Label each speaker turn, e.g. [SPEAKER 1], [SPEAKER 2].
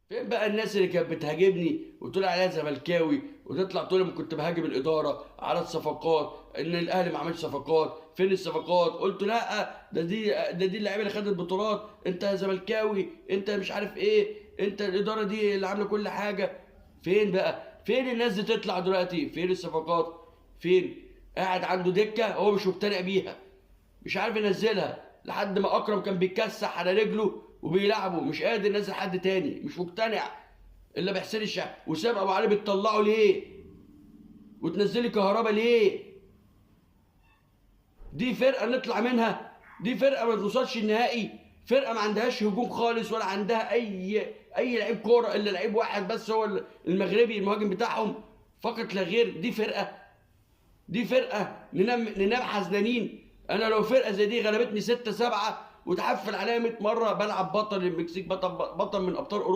[SPEAKER 1] فين بقى الناس اللي كانت بتهاجمني وتقول عليها زملكاوي وتطلع تقول لما كنت بهاجم الاداره على الصفقات ان الاهلي ما عملش صفقات؟ فين الصفقات؟ قلت لا، ده دي اللعيبه اللي خدت بطولات، انت زملكاوي، انت مش عارف ايه، انت الاداره دي اللي عامله كل حاجه. فين بقى؟ فين الناس دي تطلع دلوقتي؟ فين الصفقات؟ فين؟ قاعد عنده دكه هو مش مقتنع بيها، مش عارف ينزلها، لحد ما اكرم كان بيتكسح على رجله وبيلعبه مش قادر ينزل حد تاني، مش مقتنع الا بحسين الشحات. وسام ابو علي بتطلعه ليه؟ وتنزلي كهربا ليه؟ دي فرقه نطلع منها؟ دي فرقه ما توصلش النهائي؟ فرقه ما عندهاش هجوم خالص ولا عندها اي لعيب كوره الا لعيب واحد بس هو المغربي المهاجم بتاعهم فقط لا غير؟ دي فرقه؟ دي فرقه ننام حزنانين؟ انا لو فرقه زي دي غلبتني 6-7 وتحفل عليا 100 مره بلعب بطل المكسيك، بطل من ابطال اوروبا.